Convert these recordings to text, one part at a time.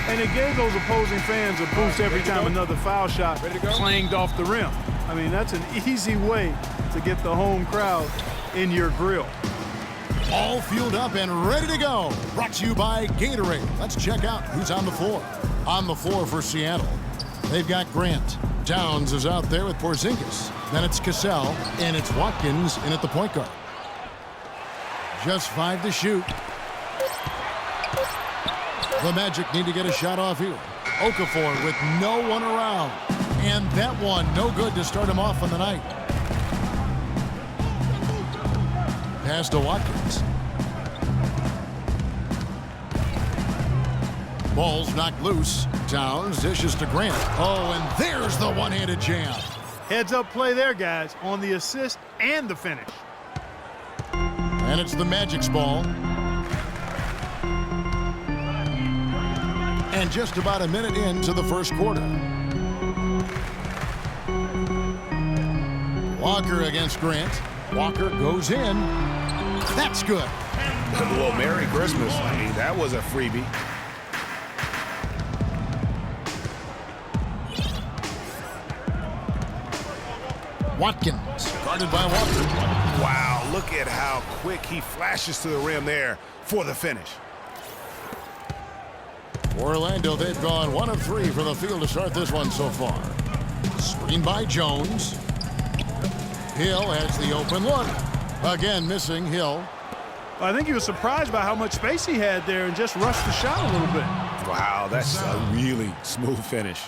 And it gave those opposing fans a boost every time another foul shot clanged off the rim. I mean, that's an easy way to get the home crowd in your grill. All fueled up and ready to go. Brought to you by Gatorade. Let's check out who's on the floor. On the floor for Seattle, they've got Grant. Towns is out there with Porzingis. Then it's Cassell, and it's Watkins in at the point guard. Just 5 to shoot. The Magic need to get a shot off here. Okafor with no one around. And that one no good to start him off on the night. Pass to Watkins. Ball's knocked loose. Towns dishes to Grant. Oh, and there's the one-handed jam. Heads-up play there, guys, on the assist and the finish. And it's the Magic's ball. And just about a minute into the first quarter. Walker against Grant. Walker goes in. That's good. Well, Merry Christmas. I mean, that was a freebie. Watkins, guarded by Walker. Wow, look at how quick he flashes to the rim there for the finish. Orlando, they've gone 1 of 3 from the field to start this one so far. Screen by Jones. Hill has the open look. Again, missing Hill. I think he was surprised by how much space he had there and just rushed the shot a little bit. Wow, that's a really smooth finish.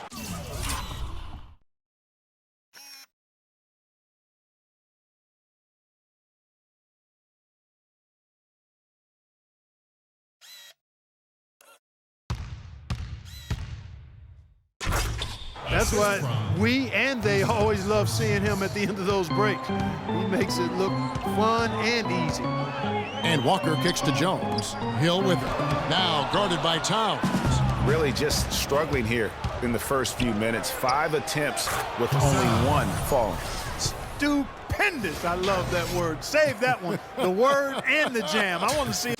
That's why we and they always love seeing him at the end of those breaks. He makes it look fun and easy. And Walker kicks to Jones. Hill with it. Now guarded by Towns. Really just struggling here in the first few minutes. 5 attempts with only 1 falling. Stupendous. I love that word. Save that one. The word and the jam. I want to see.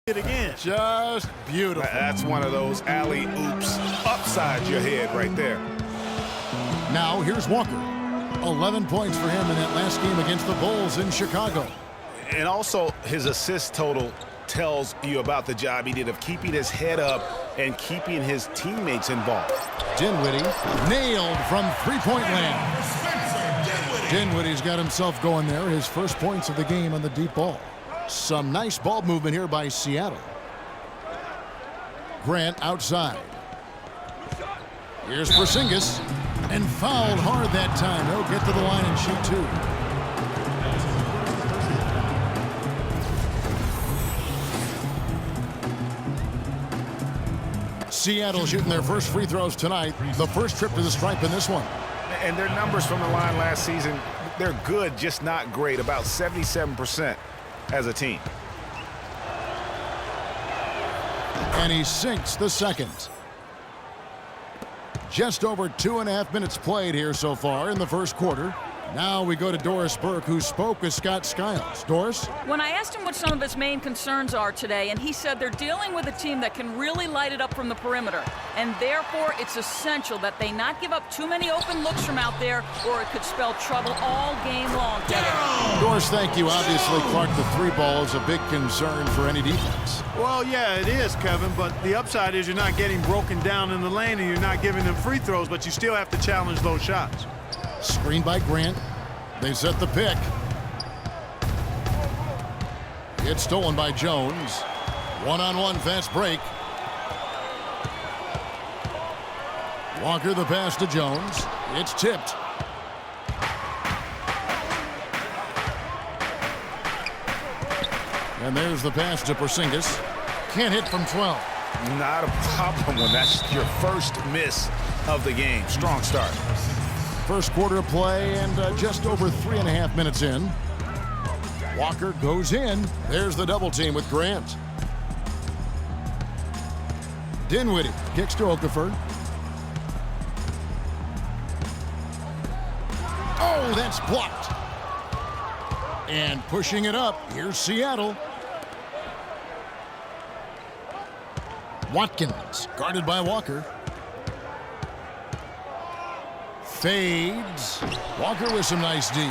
It again. Just beautiful. That's one of those alley-oops upside your head right there. Now here's Walker. 11 points for him in that last game against the Bulls in Chicago. And also his assist total tells you about the job he did of keeping his head up and keeping his teammates involved. Dinwiddie nailed from three-point land. Dinwiddie's got himself going there. His first points of the game on the deep ball. Some nice ball movement here by Seattle. Grant outside. Here's Porzingis. And fouled hard that time. He'll get to the line and shoot 2. Seattle shooting their first free throws tonight. The first trip to the stripe in this one. And their numbers from the line last season, they're good, just not great. About 77% as a team. And he sinks the second. Just over 2.5 minutes played here so far in the first quarter. Now we go to Doris Burke, who spoke with Scott Skiles. Doris? When I asked him what some of his main concerns are today, and he said they're dealing with a team that can really light it up from the perimeter, and therefore it's essential that they not give up too many open looks from out there, or it could spell trouble all game long. Doris, thank you. Obviously, Clark, the three ball is a big concern for any defense. Well, yeah, it is, Kevin, but the upside is you're not getting broken down in the lane and you're not giving them free throws, but you still have to challenge those shots. Screen by Grant. They set the pick. It's stolen by Jones. One-on-one fast break. Walker the pass to Jones. It's tipped. And there's the pass to Porzingis. Can't hit from 12. Not a problem when that's your first miss of the game. Strong start. First quarter of play and just over 3.5 minutes in. Walker goes in. There's the double team with Grant. Dinwiddie kicks to Okafor. Oh, that's blocked. And pushing it up, here's Seattle. Watkins, guarded by Walker. Fades. Walker with some nice D.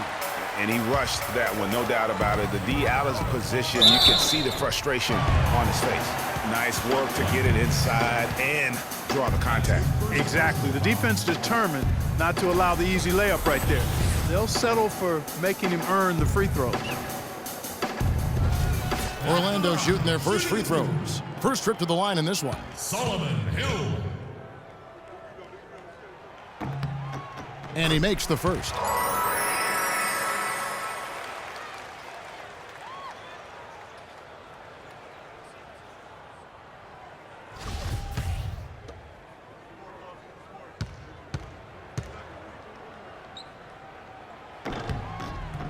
And he rushed that one, no doubt about it. The D out of position, you can see the frustration on his face. Nice work to get it inside and draw the contact. Exactly. The defense determined not to allow the easy layup right there. They'll settle for making him earn the free throws. Orlando shooting their first free throws. First trip to the line in this one. Solomon Hill. And he makes the first.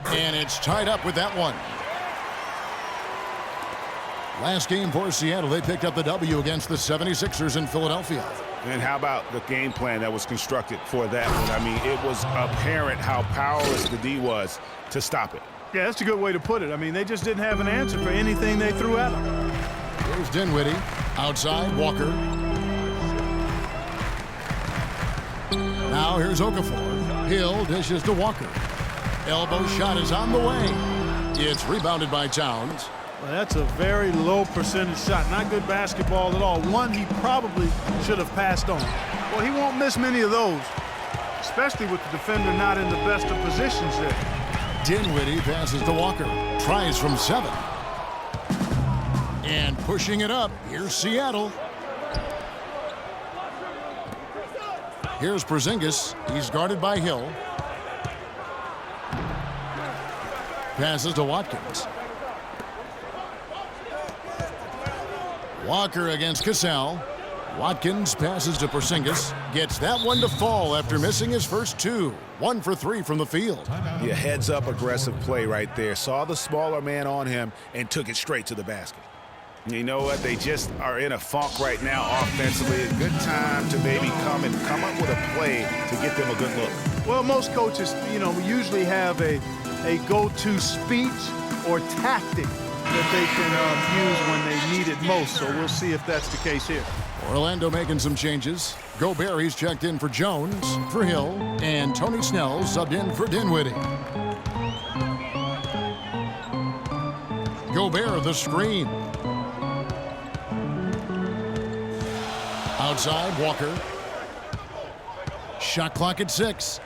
And it's tied up with that one. Last game for Seattle, they picked up the W against the 76ers in Philadelphia. And how about the game plan that was constructed for that one? I mean, it was apparent how powerless the D was to stop it. Yeah, that's a good way to put it. I mean, they just didn't have an answer for anything they threw at them. Here's Dinwiddie. Outside, Walker. Now here's Okafor. Hill dishes to Walker. Elbow shot is on the way. It's rebounded by Towns. Well, that's a very low percentage shot. Not good basketball at all. One he probably should have passed on. Well, he won't miss many of those, especially with the defender not in the best of positions there. Dinwiddie passes to Walker. Tries from 7. And pushing it up, here's Seattle. Here's Porzingis. He's guarded by Hill. Passes to Watkins. Walker against Cassell. Watkins passes to Porzingis. Gets that one to fall after missing his first 2. 1 for 3 from the field. Yeah, heads up aggressive play right there. Saw the smaller man on him and took it straight to the basket. You know what? They just are in a funk right now offensively. A good time to maybe come up with a play to get them a good look. Well, most coaches, usually have a go-to speech or tactic that they can use when they need it most. So we'll see if that's the case here. Orlando making some changes. Gobert, he's checked in for Jones, for Hill, and Tony Snell subbed in for Dinwiddie. Gobert, the screen. Outside, Walker. Shot clock at 6.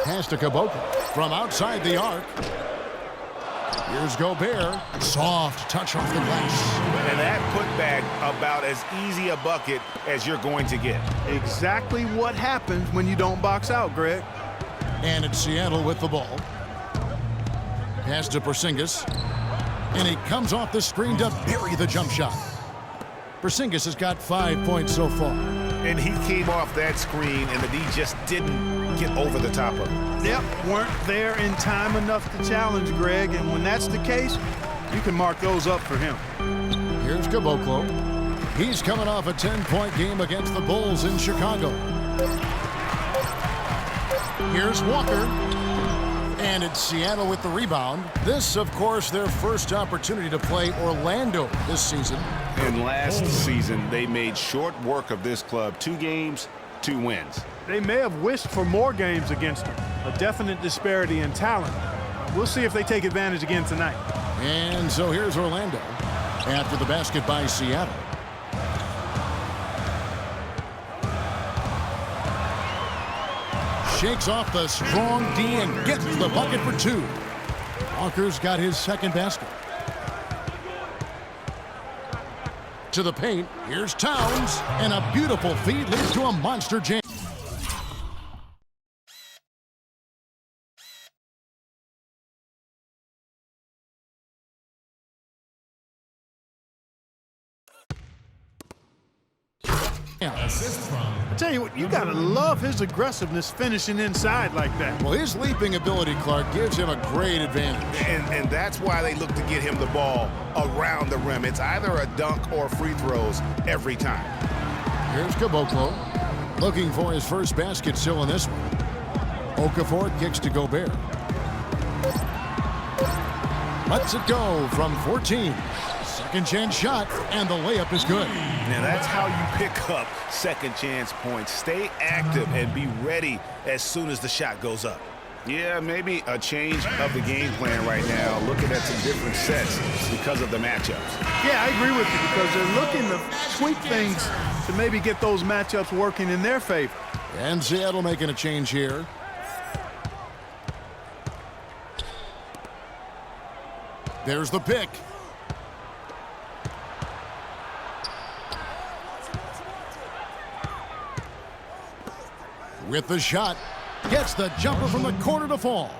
Pass to Caboclo from outside the arc. Here's Gobert. Soft touch off the glass. And that putback about as easy a bucket as you're going to get. Exactly what happens when you don't box out, Greg. And it's Seattle with the ball. Pass to Porzingis. And he comes off the screen to bury the jump shot. Porzingis has got 5 points so far. And he came off that screen, and the D just didn't get over the top of it. Yep, weren't there in time enough to challenge Greg, and when that's the case, you can mark those up for him. Here's Caboclo. He's coming off a 10-point game against the Bulls in Chicago. Here's Walker. And it's Seattle with the rebound. This, of course, their first opportunity to play Orlando this season. And last season, they made short work of this club. 2 games, 2 wins. They may have wished for more games against them. A definite disparity in talent. We'll see if they take advantage again tonight. And so here's Orlando after the basket by Seattle. Shakes off the strong D and gets the bucket for 2. Walker's got his second basket. To the paint, here's Towns, and a beautiful feed leads to a monster jam. I tell you what, you gotta love his aggressiveness finishing inside like that. Well, his leaping ability, Clark, gives him a great advantage. And that's why they look to get him the ball around the rim. It's either a dunk or free throws every time. Here's Caboclo, looking for his first basket still in this one. Okafor kicks to Gobert. Lets it go from 14. Second chance shot, and the layup is good. Now that's how you pick up second chance points. Stay active and be ready as soon as the shot goes up. Yeah, maybe a change of the game plan right now, looking at some different sets because of the matchups. Yeah, I agree with you because they're looking to tweak things to maybe get those matchups working in their favor. And Seattle making a change here. There's the pick. With the shot, gets the jumper from the corner to fall.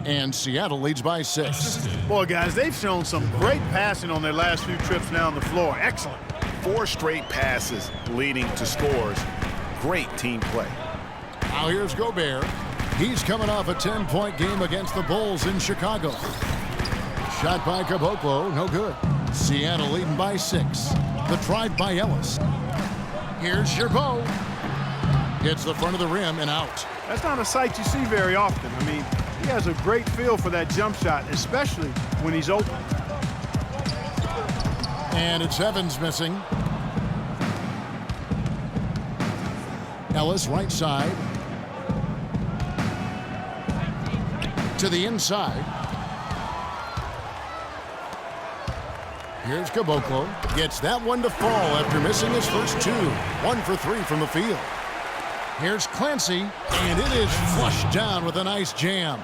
And Seattle leads by 6. Boy, guys, they've shown some great passing on their last few trips down the floor. Excellent. 4 straight passes leading to scores. Great team play. Now here's Gobert. He's coming off a 10-point game against the Bulls in Chicago. Shot by Caboclo, no good. Seattle leading by 6. The drive by Ellis. Here's Gerbeau. Hits the front of the rim and out. That's not a sight you see very often. I mean, he has a great feel for that jump shot, especially when he's open. And it's Evans missing. Ellis right side. To the inside. Here's Caboclo. Gets that one to fall after missing his first 2. 1 for 3 from the field. Here's Clancy, and it is flushed down with a nice jam.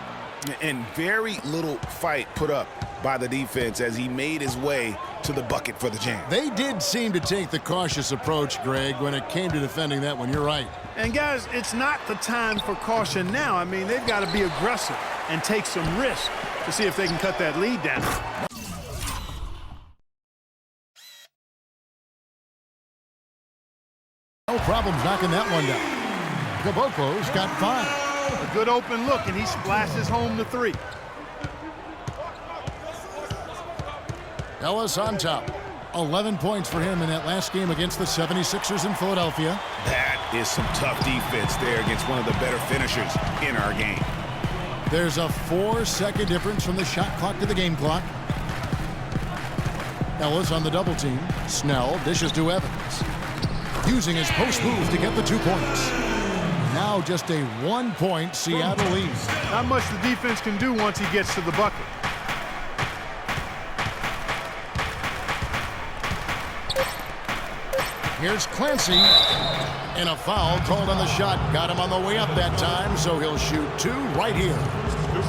And very little fight put up by the defense as he made his way to the bucket for the jam. They did seem to take the cautious approach, Greg, when it came to defending that one. You're right. And, guys, it's not the time for caution now. I mean, they've got to be aggressive and take some risk to see if they can cut that lead down. No problems knocking that one down. Caboclo's got 5. A good open look, and he splashes home the 3. Ellis on top. 11 points for him in that last game against the 76ers in Philadelphia. That is some tough defense there against one of the better finishers in our game. There's a 4-second difference from the shot clock to the game clock. Ellis on the double team. Snell dishes to Evans. Using his post move to get the 2 points. Now just a 1-point Seattle lead. Not much the defense can do once he gets to the bucket. Here's Clancy. And a foul called on the shot. Got him on the way up that time, so he'll shoot 2 right here.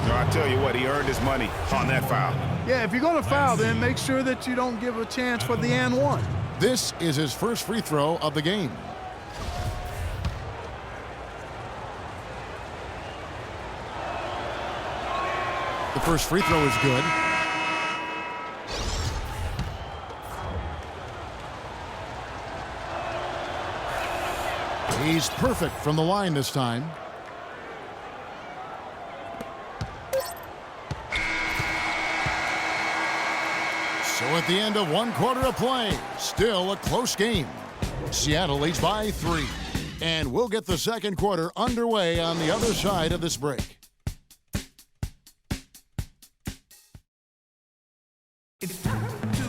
No, I tell you what, he earned his money on that foul. Yeah, if you're going to foul, then make sure that you don't give a chance for the and 1. This is his first free throw of the game. The first free throw is good. He's perfect from the line this time. So at the end of 1 quarter of play, still a close game. Seattle leads by 3. And we'll get the second quarter underway on the other side of this break.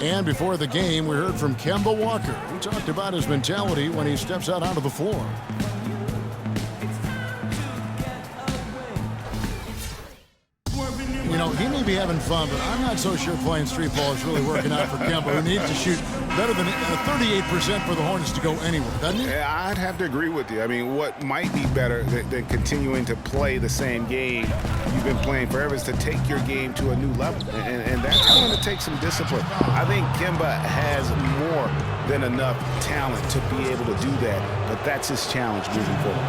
And before the game, we heard from Kemba Walker, who talked about his mentality when he steps out onto the floor. You know, he may be having fun, but I'm not so sure playing street ball is really working out for Kemba, who needs to shoot better than 38% for the Hornets to go anywhere, doesn't he? Yeah, I'd have to agree with you. I mean, what might be better than continuing to play the same game you've been playing forever is to take your game to a new level, and that's going to take some discipline. I think Kemba has more than enough talent to be able to do that, but that's his challenge moving forward.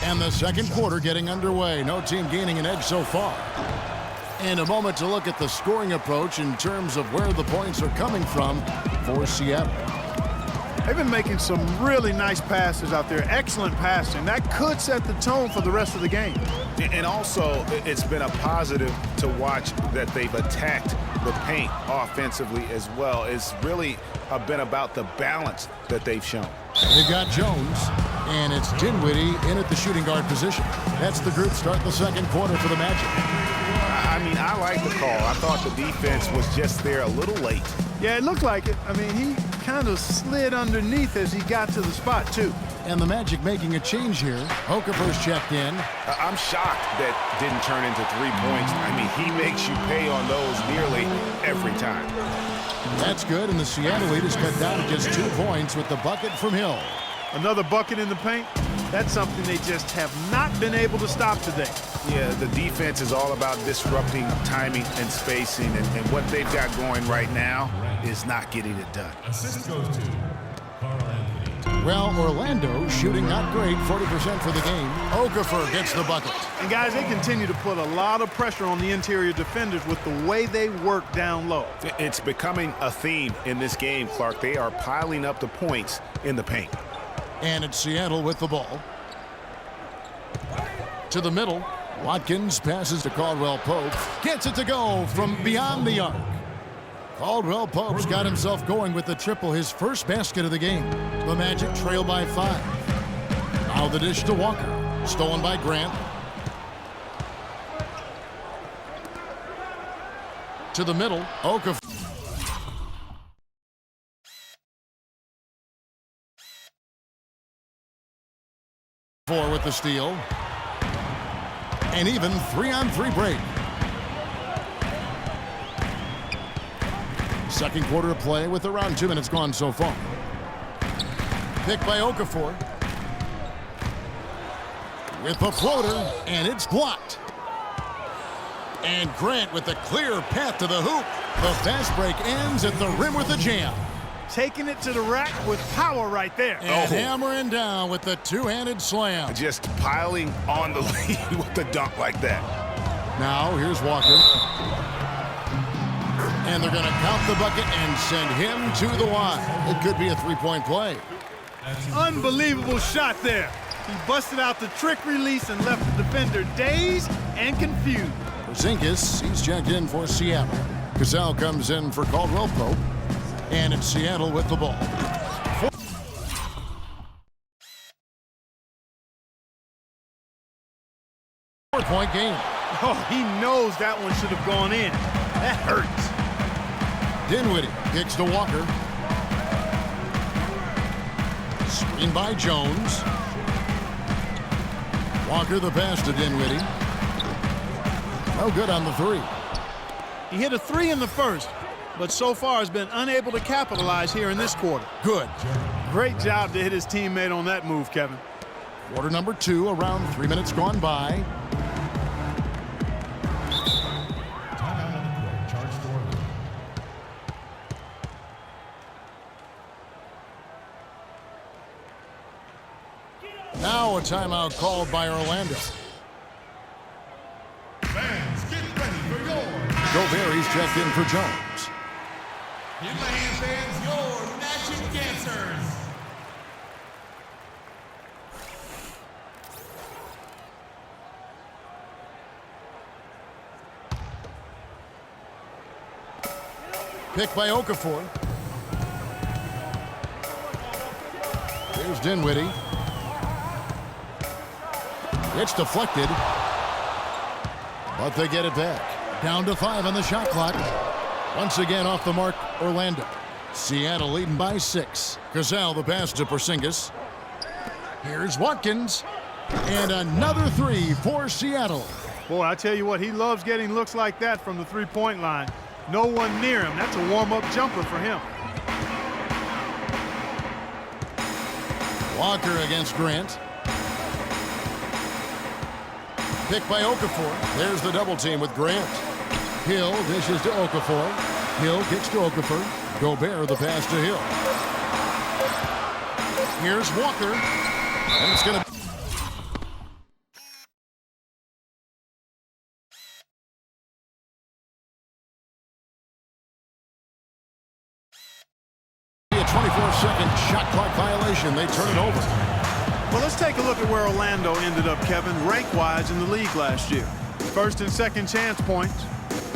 And the second quarter getting underway. No team gaining an edge so far. And a moment to look at the scoring approach in terms of where the points are coming from for Seattle. They've been making some really nice passes out there. Excellent passing. That could set the tone for the rest of the game. And also, it's been a positive to watch that they've attacked the paint offensively as well. It's really been about the balance that they've shown. They've got Jones, and it's Dinwiddie in at the shooting guard position. That's the group starting the second quarter for the Magic. I mean, I like the call. I thought the defense was just there a little late. Yeah, it looked like it. I mean, he kind of slid underneath as he got to the spot, too. And the Magic making a change here. Okafor's checked in. I'm shocked that didn't turn into 3 points. I mean, he makes you pay on those nearly every time. That's good, and the Seattle lead is cut down to just 2 points with the bucket from Hill. Another bucket in the paint. That's something they just have not been able to stop today. Yeah, the defense is all about disrupting timing and spacing, and what they've got going right now is not getting it done. Assist goes to Carl Anthony. Well, Orlando shooting not great, 40% for the game. Okafor gets the bucket. And guys, they continue to put a lot of pressure on the interior defenders with the way they work down low. It's becoming a theme in this game, Clark. They are piling up the points in the paint. And it's Seattle with the ball. To the middle. Watkins passes to Caldwell Pope. Gets it to go from beyond the arc. Caldwell Pope's got himself going with the triple, his first basket of the game. The Magic trail by 5. Now the dish to Walker. Stolen by Grant. To the middle. Okafor. With the steal. And even 3-on-3 break. Second quarter of play with around 2 minutes gone so far. Pick by Okafor. With the floater, and it's blocked. And Grant with the clear path to the hoop. The fast break ends at the rim with a jam. Taking it to the rack with power right there. And hammering down with the two-handed slam. Just piling on the lead with the dunk like that. Now here's Walker. And they're going to count the bucket and send him to the line. It could be a three-point play. Unbelievable shot there. He busted out the trick release and left the defender dazed and confused. Porzingis, he's checked in for Seattle. Cassell comes in for Caldwell Pope. And it's Seattle with the ball. 4-point game. Oh, he knows that one should have gone in. That hurts. Dinwiddie kicks to Walker. Screen by Jones. Walker the pass to Dinwiddie. No good on the three. He hit a 3 in the first, but so far has been unable to capitalize here in this quarter. Good. Great job to hit his teammate on that move, Kevin. Quarter number 2, around 3 minutes gone by. Timeout on the court. Charge to Orlando. Now a timeout called by Orlando. Fans, get ready for yours. Gobert, he's checked in for Jones. Give my hand fans your Magic dancers. Pick by Okafor. Here's Dinwiddie. It's deflected, but they get it back. Down to 5 on the shot clock. Once again off the mark, Orlando. Seattle leading by 6. Cassell the pass to Porzingis. Here's Watkins. And another 3 for Seattle. Boy, I tell you what, he loves getting looks like that from the three-point line. No one near him. That's a warm-up jumper for him. Walker against Grant. Picked by Okafor. There's the double team with Grant. Hill dishes to Okafor. Hill kicks to Okafor. Gobert the pass to Hill. Here's Walker. And it's going to be a 24-second shot clock violation. They turn it over. Well, let's take a look at where Orlando ended up, Kevin, rank-wise in the league last year. First and second chance points,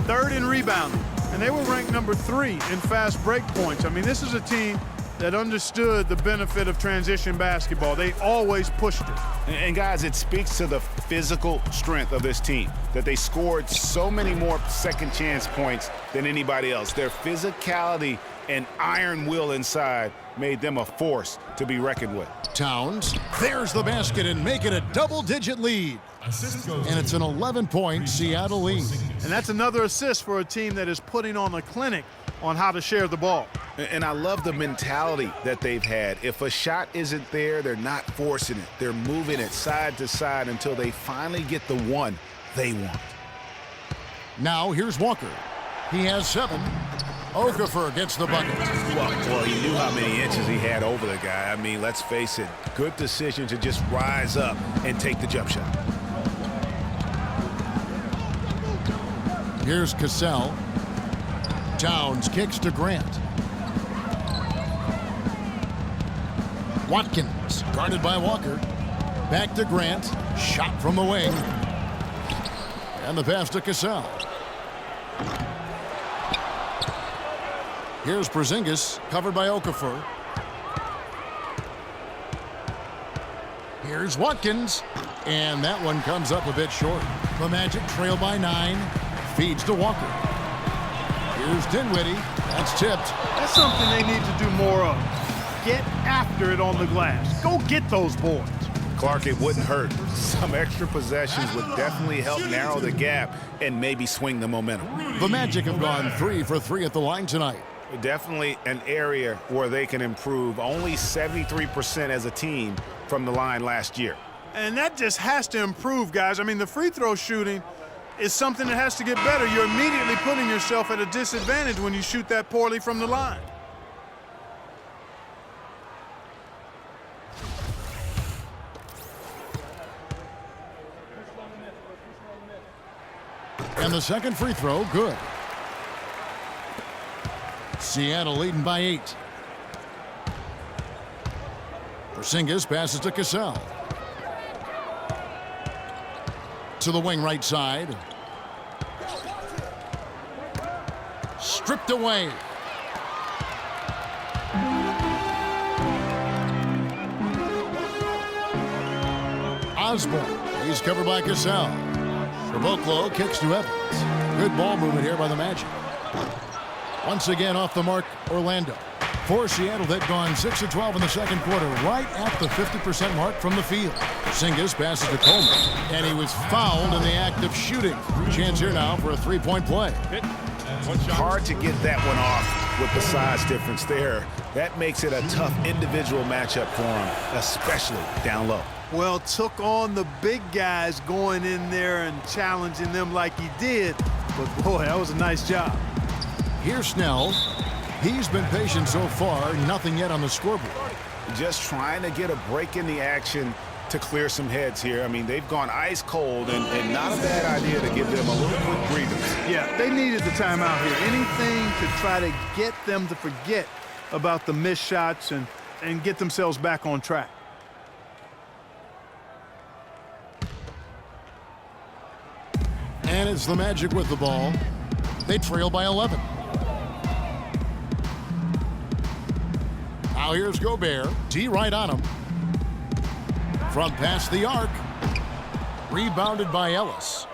third in rebounding, and they were ranked number 3 in fast break points. I mean, this is a team that understood the benefit of transition basketball. They always pushed it. And guys, it speaks to the physical strength of this team, that they scored so many more second chance points than anybody else. Their physicality and iron will inside made them a force to be reckoned with. Towns, there's the basket and make it a double-digit lead. And it's an 11-point Seattle lead. And that's another assist for a team that is putting on a clinic on how to share the ball. And I love the mentality that they've had. If a shot isn't there, they're not forcing it. They're moving it side to side until they finally get the one they want. Now here's Walker. He has 7. Okafor gets the bucket. Well, he knew how many inches he had over the guy. I mean, let's face it, good decision to just rise up and take the jump shot. Here's Cassell. Towns kicks to Grant. Watkins guarded by Walker. Back to Grant. Shot from the wing. And the pass to Cassell. Here's Porzingis, covered by Okafor. Here's Watkins, and that one comes up a bit short. The Magic trail by 9, feeds to Walker. Here's Dinwiddie, that's tipped. That's something they need to do more of. Get after it on the glass. Go get those boards. Clark, it wouldn't hurt. Some extra possessions would definitely help narrow the gap and maybe swing the momentum. The Magic have gone 3 for 3 at the line tonight. Definitely an area where they can improve. Only 73% as a team from the line last year. And that just has to improve, guys. I mean, the free throw shooting is something that has to get better. You're immediately putting yourself at a disadvantage when you shoot that poorly from the line. And the second free throw, good. Seattle leading by 8. Porzingis passes to Cassell. To the wing right side. Stripped away. Osborne. He's covered by Cassell. Caboclo kicks to Evans. Good ball movement here by the Magic. Once again off the mark, Orlando. For Seattle, they've gone 6 of 12 in the second quarter, right at the 50% mark from the field. Porzingis passes to Coleman, and he was fouled in the act of shooting. Chance here now for a three-point play. Hard to get that one off with the size difference there. That makes it a tough individual matchup for him, especially down low. Well, took on the big guys going in there and challenging them like he did. But, boy, that was a nice job. Here's Snell. He's been patient so far, nothing yet on the scoreboard. Just trying to get a break in the action to clear some heads here. I mean, they've gone ice cold, and not a bad idea to give them a little quick breather. Yeah, they needed the timeout here. Anything to try to get them to forget about the missed shots and get themselves back on track. And it's the Magic with the ball. They trail by 11. Now here's Gobert. D right on him. From past the arc. Rebounded by Ellis.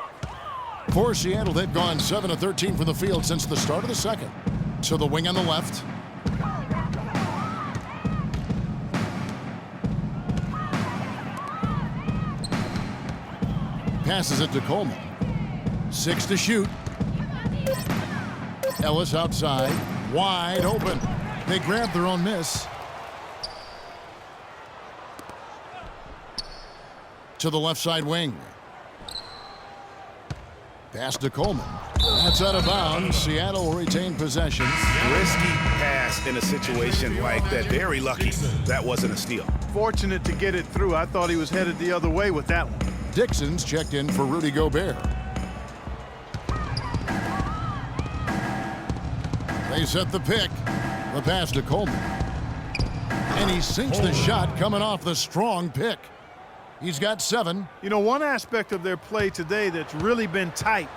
For Seattle, they've gone 7 of 13 from the field since the start of the second. To the wing on the left. Passes it to Coleman. 6 to shoot. Ellis outside. Wide open. They grab their own miss. To the left side wing. Pass to Coleman. That's out of bounds. Seattle will retain possession. Risky pass in a situation like that. Very lucky that wasn't a steal. Fortunate to get it through. I thought he was headed the other way with that one. Dixon's checked in for Rudy Gobert. They set the pick. The pass to Coleman. And he sinks the shot coming off the strong pick. He's got 7. You know, one aspect of their play today that's really been tight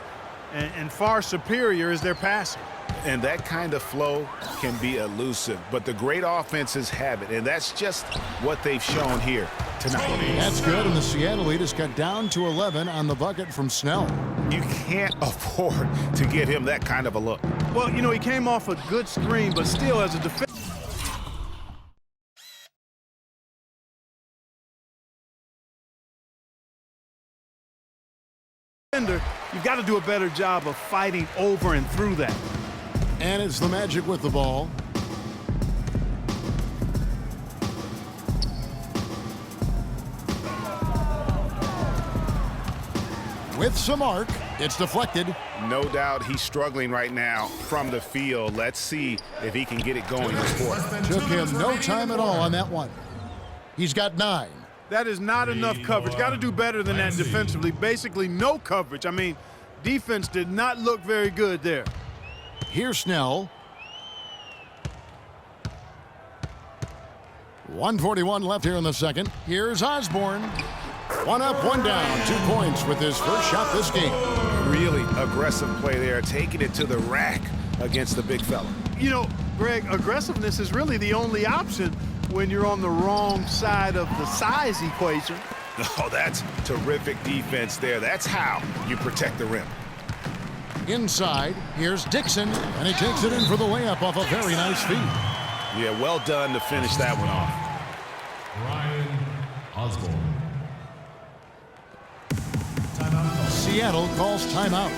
and far superior is their passing. And that kind of flow can be elusive, but the great offenses have it, and that's just what they've shown here tonight. That's good, and the Seattle lead is cut down to 11 on the bucket from Snell. You can't afford to give him that kind of a look. Well, you know, he came off a good screen, but still as a defender. You've got to do a better job of fighting over and through that. And it's the Magic with the ball. With some arc, it's deflected. No doubt he's struggling right now from the field. Let's see if he can get it going this quarter. Took him no time at all on that one. He's got 9. That is not enough coverage. Got to do better than that defensively. Basically no coverage. I mean, defense did not look very good there. Here's Snell. 1:41 left here in the second. Here's Osborne. 1 up, 1 down. 2 points with his first shot this game. Really aggressive play there, taking it to the rack against the big fella. You know, Greg, aggressiveness is really the only option when you're on the wrong side of the size equation. Oh, that's terrific defense there. That's how you protect the rim. Inside, here's Dixon, and he takes it in for the layup off a very nice feed. Yeah, well done to finish that one off. Ryan Osborne. Seattle calls timeout.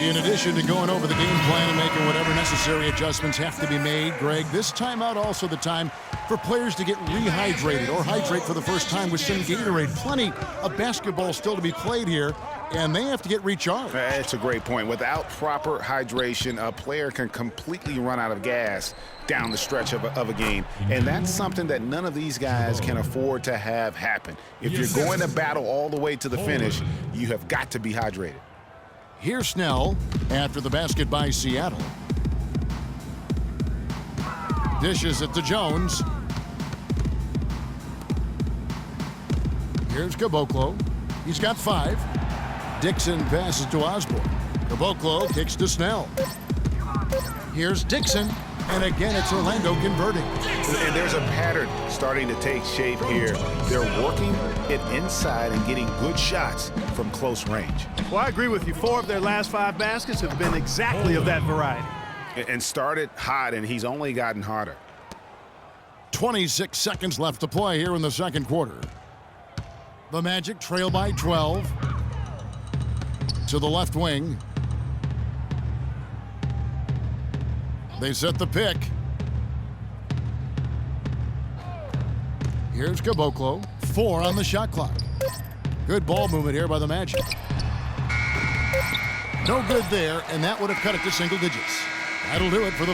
In addition to going over the game plan and making whatever necessary adjustments have to be made, Greg, this timeout also the time for players to get rehydrated or hydrate for the first time with some Gatorade. Plenty of basketball still to be played here, and they have to get recharged. That's a great point. Without proper hydration, a player can completely run out of gas down the stretch of a game. And that's something that none of these guys can afford to have happen. If you're going to battle all the way to the finish, you have got to be hydrated. Here's Snell after the basket by Seattle. Dishes it to Jones. Here's Caboclo. He's got 5. Dixon passes to Osborne. Caboclo kicks to Snell. Here's Dixon. And again, it's Orlando converting. And there's a pattern starting to take shape here. They're working it inside and getting good shots from close range. Well, I agree with you. 4 of their last 5 baskets have been exactly of that variety. And started hot, and he's only gotten hotter. 26 seconds left to play here in the second quarter. The Magic trail by 12. To the left wing. They set the pick. Here's Caboclo. 4 on the shot clock. Good ball movement here by the Magic. No good there, and that would have cut it to single digits. That'll do it for the